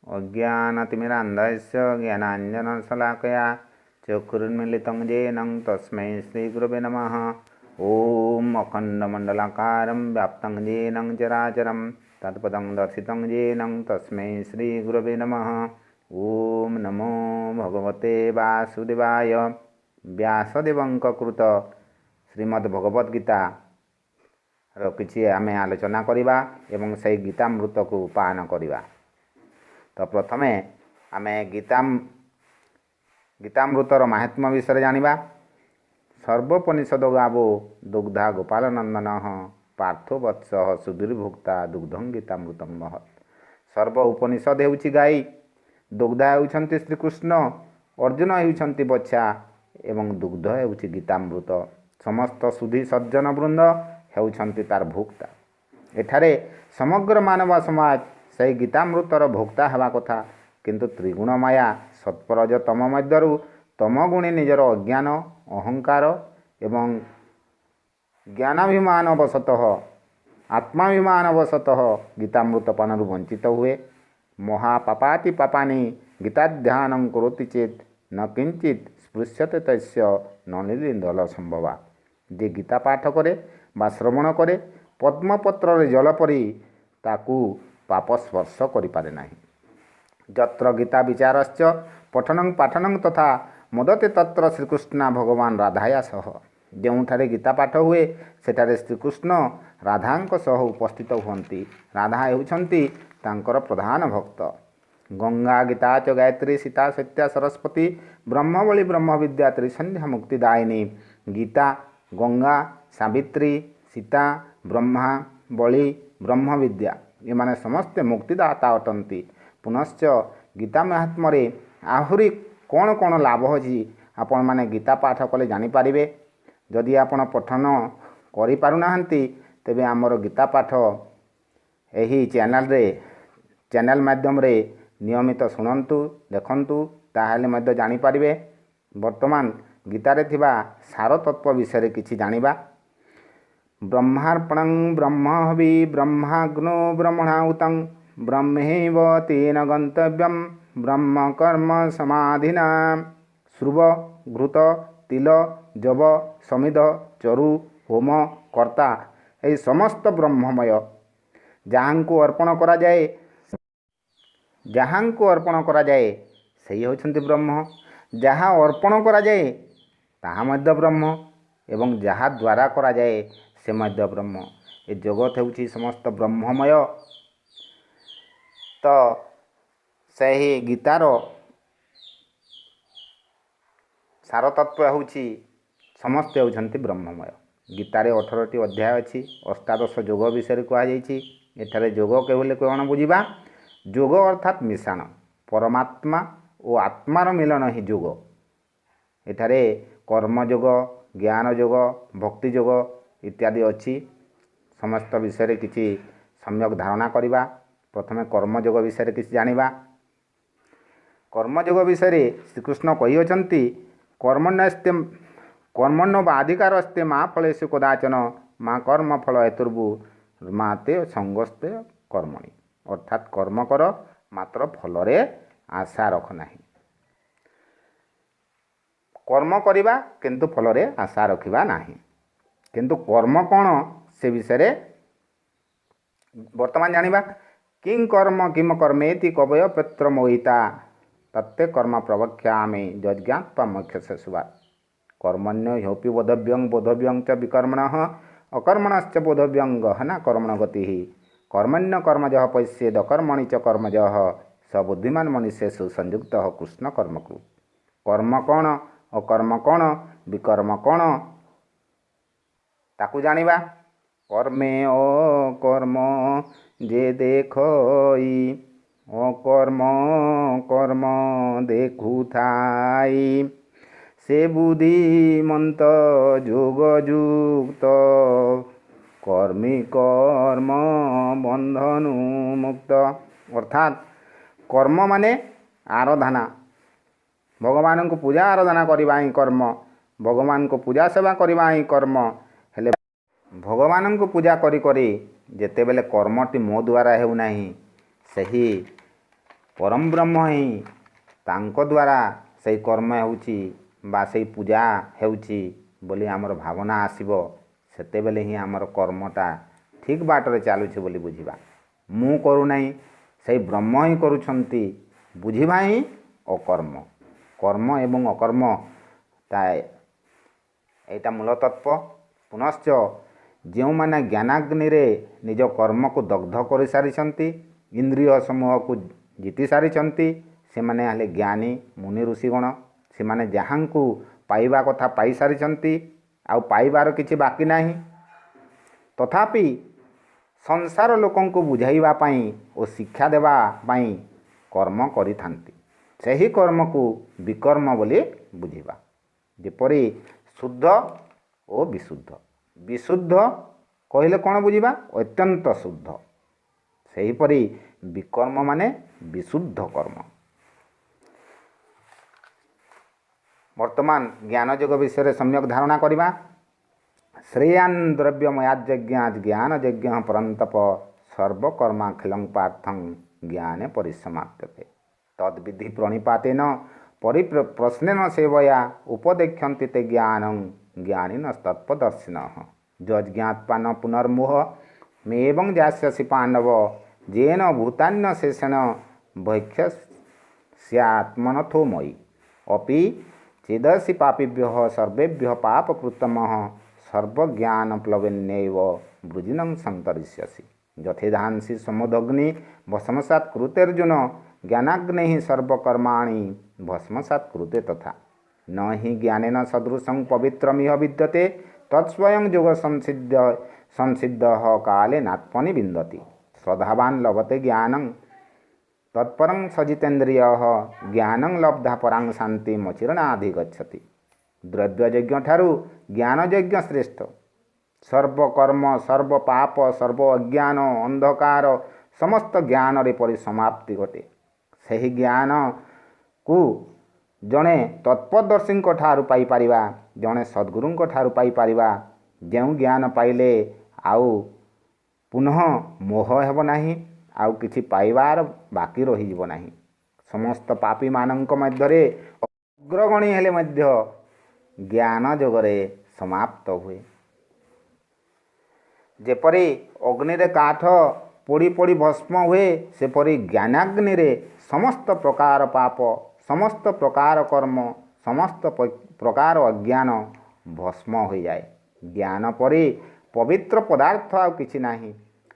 अज्ञानतिमिरान्धस्य ज्ञानाञ्जनशलाकया चक्षुरुन्मीलितं येन तस्मै श्रीगुरवे नमः। ॐ अखण्डमण्डलाकारं व्याप्तं येन चराचरं तत्पदं दर्शितं येन तस्मै श्रीगुरवे नमः। ओम नमो भगवते वासुदेवाय। व्यासदेवଙ୍କ कृत श्रीमद्भगवद गीता किछि आमे आलोचना करिबा एवं से गीतामृत को पान करिबा। तो प्रथमे आमे गीतामृतर महात्म्य विषय जानिबा। सर्वोपनिषद गावो दुग्धा गोपाल नंदन पार्थो वत्स सुधीर्भुक्ता दुग्धं गीतामृतं महत्। सर्व उपनिषद हेउछि गाई, दुग्धा हेउछन्ति श्रीकृष्ण, अर्जुन हेउछन्ति बच्छा एवं दुग्ध हेउछि गीतामृत। समस्त सुधी सज्जन वृंद हेउछन्ति तार भोक्ता। एठारे समग्र मानव समाज से गीतामृतर भोक्ता हेबा कथा, किंतु त्रिगुण माया सत्परज तम मध्यरु तमगुणी निजर अज्ञान अहंकार एवं ज्ञानाभिमान वशतः आत्माभिमान वशतः गीतामृत पानरु वंचित हुए। महापापाति पापानि गीताध्यानं करोति चेत न किंचित स्पृश्यते तस्य नलिन्दल संभवा। जे गीता पाठ करे बा श्रवण करे पद्मपत्र जल परी ताकू पाप स्पर्श करिपारे नाही। जत्र गीता विचारश्च पठनं पाठनं तथा मोदते तत्र श्रीकृष्ण भगवान राधाया सह। ଯେଉଁଠାରେ गीता पाठ हुए ସେଠାରେ ଶ୍ରୀକୃଷ୍ଣ ରାଧାଙ୍କ ସହ ଉପସ୍ଥିତ ହୁଅନ୍ତି। ରାଧା ହେଉଛନ୍ତି ତାଙ୍କର ପ୍ରଧାନ ଭକ୍ତ। गंगा गीता च गायत्री सीता सत्या सरस्वती ब्रह्मबली ब्रह्म विद्या त्रिसंध्या मुक्तिदायिनी। गीता गंगा सावित्री सीता ब्रह्मा बली ब्रह्म विद्या ये माने समस्ते मुक्तिदाता अटंती। पुनश्च गीता महात्म्य आहुरी कौन कौन लाभ अच्छी आपण माने गीता पाठ कले जानीपारे। जदि आपण पठन करि पारुनाहांती तेबे आमर गीता पाठ यही चैनल माध्यम रे नियमित शुणु देखु ताहले मध्य जानीपारे। वर्तमान गीतारे थिबा सार तत्व विषय किछि जानिबा। ब्रह्मार्पणं ब्रह्म हवि ब्रह्माग्नो ब्रह्मणाहुतं ब्रह्मैव तेन गन्तव्यं ब्रह्म कर्म समाधिना। श्रुव घृत तिल जव समिध चरु होम कर्ता ये समस्त ब्रह्ममय। जहाँको अर्पण करा जाए सही होछन्ति ब्रह्म। जहाँ अर्पण करा जाए ताहा मध्य ब्रह्म एवं जहाँ द्वारा करा जाए से मध्य ब्रह्म। ये जगत हेउछि समस्त ब्रह्ममय। तो सही गीतार सार तत्व हेउछि समस्त हेउछन्ति ब्रह्ममय। गीतारे 18टी अध्याय अछि। अष्टादश योग विषय कहा जाइछि। एठारे योग कहले कोन बुझिबा। योग अर्थात मिश्रण परमात्मा और आत्मार मिलन ही योग। एठारे कर्मयोग ज्ञान योग भक्ति योग इत्यादि अच्छी। समस्त विषय किछि सम्यक धारणा करिबा। प्रथमे कर्मयोग विषय किछि जानिबा। कर्मयोग विषय श्रीकृष्ण कहि अछन्ति कर्मण्य बाधिकारस्ते मा फलेषु कदाचन मा कर्म फल हेतुर्भु माते संगस्ते कर्मणि। अर्थात कर्म कर मात्र फलरे आशा रख नाही। कर्म करिबा किंतु फलरे आशा रखिबा नाही। किंतु कर्म कौन से विषय वर्तमान जानिबा। किं कर्म किम कर्मेति कवय पत्र मोहिता तत्ते कर्म प्रवक्ष्यामि यज्ञात्वा मोक्षस्य सुवात्। कर्मण्य ह्योपि बोधव्यं च विकर्मणः अकर्मणश्च बोधव्यं गहना कर्मण गतिः। कर्मण्य कर्मजः पश्येद अकर्मणि च कर्मजः स बुद्धिमान मनुष्येषु संयुक्तः कृष्ण कर्मकृ। कर्म कौन अकर्म कौन विकर्म कौन ताकू जानिबा। कर्मे अकर्म जे देखई अकर्म कर्म देखुथाई से बुद्धिमंत जोगयुक्त कर्मी कर्म बंधनु मुक्त। अर्थात कर्म माने आराधना भगवान को पूजा आराधना करवा ही कर्म। भगवान को पूजा सेवा करवा ही कर्म। हेले भगवान को पूजा करी करी जेते बेले कर्मटी मो द्वारा हेउ नाही सही ପରମ ବ୍ରହ୍ମ ହିଁ ତାଙ୍କ ଦ୍ୱାରା ସେଇ କର୍ମ ହେଉଛି ବା ସେଇ ପୂଜା ହେଉଛି ବୋଲି ଆମର ଭାବନା ଆସିବ। ସେତେବେଳେ ହିଁ ଆମର କର୍ମଟା ଠିକ୍ ବାଟରେ ଚାଲୁଛି ବୋଲି ବୁଝିବା। ମୁଁ କରୁନାହିଁ, ସେଇ ବ୍ରହ୍ମ ହିଁ କରୁଛନ୍ତି, ବୁଝିବା ହିଁ ଅକର୍ମ। କର୍ମ ଏବଂ ଅକର୍ମ ଏଇଟା ମୂଳ ତତ୍ତ୍ୱ। ପୁନଶ୍ଚ ଯେଉଁମାନେ ଜ୍ଞାନାଗ୍ନିରେ ନିଜ କର୍ମକୁ ଦଗ୍ଧ କରିସାରିଛନ୍ତି, ଇନ୍ଦ୍ରିୟ ସମୂହକୁ ଜିତି ସାରିଛନ୍ତି, ସେମାନେ ହେଲେ ଜ୍ଞାନୀ ମୁନି ଋଷିଗଣ। ସେମାନେ ଯାହାଙ୍କୁ ପାଇବା କଥା ପାଇସାରିଛନ୍ତି, ଆଉ ପାଇବାର କିଛି ବାକି ନାହିଁ। ତଥାପି ସଂସାର ଲୋକଙ୍କୁ ବୁଝାଇବା ପାଇଁ ଓ ଶିକ୍ଷା ଦେବା ପାଇଁ କର୍ମ କରିଥାନ୍ତି। ସେହି କର୍ମକୁ ବିକର୍ମ ବୋଲି ବୁଝିବା। ଯେପରି ଶୁଦ୍ଧ ଓ ବିଶୁଦ୍ଧ। ବିଶୁଦ୍ଧ କହିଲେ କ'ଣ ବୁଝିବା? ଅତ୍ୟନ୍ତ ଶୁଦ୍ଧ। ସେହିପରି ବିକର୍ମ ମାନେ ବିଶୁଦ୍ଧ କର୍ମ। ବର୍ତ୍ତମାନ ଜ୍ଞାନ ଯୋଗ ବିଷୟରେ ସମ୍ୟକ୍ ଧାରଣା କରିବା। ଶ୍ରେୟାନ୍ ଦ୍ରବ୍ୟମୟାଯଜ୍ଞାତ୍ ଜ୍ଞାନ ଯଜ୍ଞ ପରନ୍ତପ ସର୍ବକର୍ମାଖିଳଂ ପାର୍ଥଂ ଜ୍ଞାନେ ପରିସମାପ୍ୟତେ ତଦ୍ବିଧି ପ୍ରଣିପାତେନ ପରିପ୍ରଶ୍ନେନ ସେବୟା ଉପଦେକ୍ଷନ୍ତି te ଜ୍ଞାନଂ ଜ୍ଞାନିନସ୍ତତ୍ତ୍ୱଦର୍ଶିନଃ ଯଜ୍ଜ୍ଞାତ୍ପାନ ପୁନର୍ମୋହ ମେ ଏବଂ ଯାସ୍ୟସି ପାଣ୍ଡବ ଯେନ ଭୂତାନ୍ୟ ଶେଷେଣ ଭୈକ୍ଷସ୍ୟାତ୍ମନଥୋ ମୟି ଅପି ଚେଦସି ପାପିଭ୍ୟଃ ସର୍ବେଭ୍ୟଃ ପାପକୃତ୍ତମଃ ସର୍ବଜ୍ଞାନପ୍ଲବେନୈବ ବୃଜିନଂ ସନ୍ତରିଷ୍ୟସି ଯଥେଧାଂସି ସମୁଦଗ୍ନି ଭସ୍ମସାତ୍ କୁରୁତେର୍ଜୁନ ଜ୍ଞାନାଗ୍ନେଃ ସର୍ବକର୍ମାଣି ଭସ୍ମସାତ୍ କୁରୁତେ ତଥା न हि ज्ञानेन सदृशं पवित्रमिह विद्यते तत्स्वयं जोग संसिद्धः कालेनात्मनि विन्दति श्रद्धावान् लभते ज्ञानं तत्परं सजितेन्द्रियः ज्ञानं लब्धा परां शान्तिम् अचिरेणाधिगच्छति द्रव्ययज्ञ ठारू ज्ञानयज्ञ श्रेष्ठ सर्वकर्म सर्वपाप सर्व अज्ञान अंधकार समस्त ज्ञान रे परिसमाप्ति घटे सही ज्ञान को जड़े तत्पदर्शी ठारू पाई परिबा जड़े सद्गुरु ठारू पाई परिबा जो ज्ञान पाइले आउ पुनः मोह हेब नाही आउ किछि पाइबार बाकी रही जीव नाही समस्त पापी मानक मध्यरे अग्रगणी हेले मध्य ज्ञान जोगरे समाप्त हुए जेपरी अग्नि रे काठ पोड़ी पोड़ी भस्म हुए सेपरी ज्ञानाग्नि रे समस्त प्रकार पाप समस्त प्रकार कर्म समस्त प्रकार अज्ञान भस्म हो जाए ज्ञान परे पवित्र पदार्थ आ किछि नाही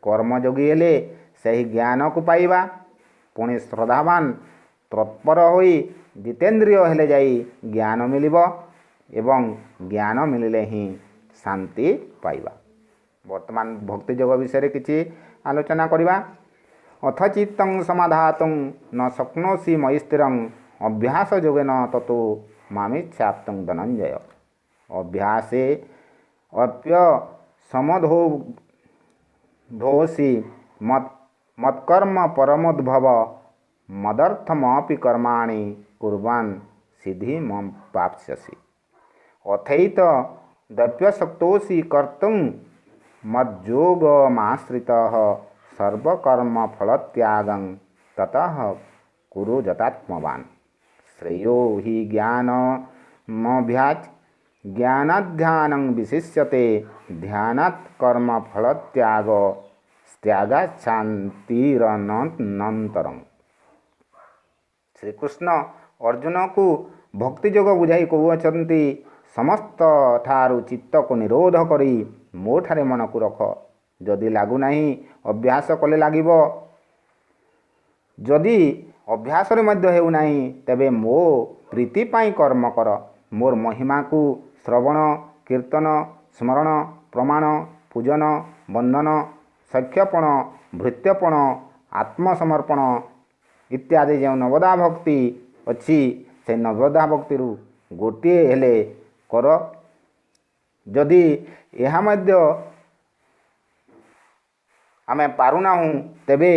कर्मयोगी हेले सही ज्ञान को पाइबा पुणी श्रद्धावान तत्पर होई जितेन्द्रिय हेले जाई ज्ञान मिलिब एवं ज्ञान मिलिले ही शांति पाइबा। वर्तमान भक्ति योग विषय किछि आलोचना करिबा। अथ चित्तं समाधातुं न शक्नोसि मयि स्थिरं अभ्यास योगेन ततो मामिच्छाप्तं धनंजय अभ्यासे अप्य समधोषि मत्कर्म परमोद्भव मदर्थमपि कर्माणि कुर्वन् सिद्धिं प्राप्स्यसि अथैत दप्यशक्तोषि कर्तुं मज्योगमाश्रितः सर्वकर्मफलत्यागं ततः कुरु यतात्मवान् श्रेयो हि ज्ञानमभ्याच् ज्ञानाध्यानं विशिष्यते ध्यानात् कर्मफलत्याग त्यागात् शान्तिरनन्तरम्। श्रीकृष्ण अर्जुन को भक्ति योग बुझाई कहउछन्ति समस्त ठारू चित्त को निरोध करी मो ठारे मन को रख जदि लागू नहीं अभ्यास कले लागिब जदि अभ्यास रे मध्य हेउ नहीं तेबे मो प्रीति पाई कर्म कर मोर महिमा को श्रवण कीर्तन स्मरण प्रमाण पूजन बंधन सख्यपण भृत्यपण आत्मसमर्पण इत्यादि जो नवदा भक्ति अच्छी से नवदा भक्ति गोटे हेले कर जदि यह मध्य आमे पारुना हूँ तेबे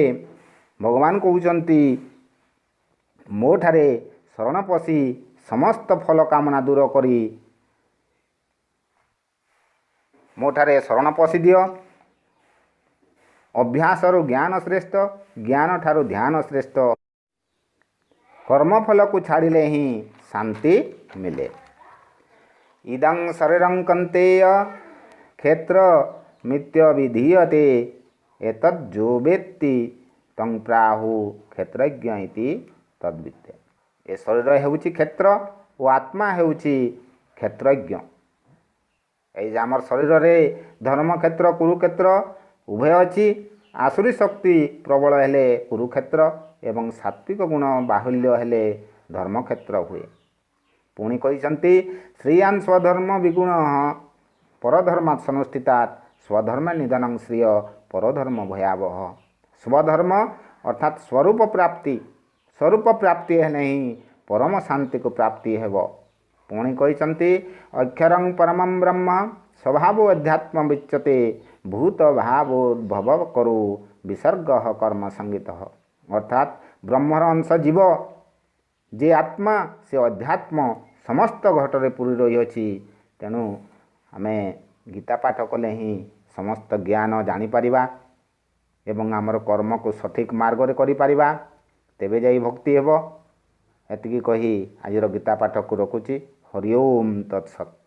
भगवान कहउछन्ति मो ठारे शरण पशी समस्त फल कामना दूर करी मो ठारे शरण पशी दियो अभ्यास ज्ञान श्रेष्ठ ज्ञान ठारू ध्यान श्रेष्ठ କର୍ମଫଳକୁ ଛାଡ଼ିଲେ ହିଁ ଶାନ୍ତି ମିଳେ। ଇଦଂ ଶରୀରଂ କନ୍ତେୟ କ୍ଷେତ୍ର ମିତ୍ୟ ବିଧୀୟତେ ଏତଦ୍ ଯୋ ବେତ୍ତି ତଂ ପ୍ରାହୁ କ୍ଷେତ୍ରଜ୍ଞ ଇତି ତଦ୍ବିଦ୍ୟ। ଏ ଶରୀର ହେଉଛି କ୍ଷେତ୍ର ଓ ଆତ୍ମା ହେଉଛି କ୍ଷେତ୍ରଜ୍ଞ। ଏଇ ଯେ ଆମର ଶରୀରରେ ଧର୍ମକ୍ଷେତ୍ର କୁରୁକ୍ଷେତ୍ର ଉଭୟ ଅଛି। ଆସୁରୀ ଶକ୍ତି ପ୍ରବଳ ହେଲେ କୁରୁକ୍ଷେତ୍ର ଏବଂ ସାତ୍ଵିକ ଗୁଣ ବାହୁଲ୍ୟ ହେଲେ ଧର୍ମକ୍ଷେତ୍ର ହୁଏ। ପୁଣି କହିଛନ୍ତି ଶ୍ରିୟାନ୍ ସ୍ୱଧର୍ମ ବିଗୁଣ ପରଧର୍ମାତ୍ ସନୁଷ୍ଠିତାତ୍ ସ୍ୱଧର୍ମ ନିଧନଂ ଶ୍ରିୟ ପରଧର୍ମ ଭୟାବହ। ସ୍ୱଧର୍ମ ଅର୍ଥାତ୍ ସ୍ୱରୂପ ପ୍ରାପ୍ତି, ସ୍ୱରୂପ ପ୍ରାପ୍ତି ହେଲେ ହିଁ ପରମ ଶାନ୍ତିକୁ ପ୍ରାପ୍ତି ହେବ। ପୁଣି କହିଛନ୍ତି ଅକ୍ଷରଂ ପରମଂ ବ୍ରହ୍ମ ସ୍ୱଭାବ ଅଧ୍ୟାତ୍ମ ବିଚ୍ୟତେ ଭୂତ ଭାବୋଦ୍ଭବ କରୁ ବିସର୍ଗ କର୍ମ ସଙ୍ଗୀତ। ଅର୍ଥାତ୍ ବ୍ରହ୍ମର ଅଂଶ ଜୀବ, ଯେ ଆତ୍ମା ସେ ଅଧ୍ୟାତ୍ମ ସମସ୍ତ ଘଟରେ ପୁରୀ ରହିଅଛି। ତେଣୁ ଆମେ ଗୀତା ପାଠ କଲେ ହିଁ ସମସ୍ତ ଜ୍ଞାନ ଜାଣିପାରିବା ଏବଂ ଆମର କର୍ମକୁ ସଠିକ୍ ମାର୍ଗରେ କରିପାରିବା, ତେବେ ଯାଇ ଭକ୍ତି ହେବ। ଏତିକି କହି ଆଜିର ଗୀତା ପାଠକୁ ରଖୁଛି। ହରି ଓମ୍ ତତ୍ସତ୍।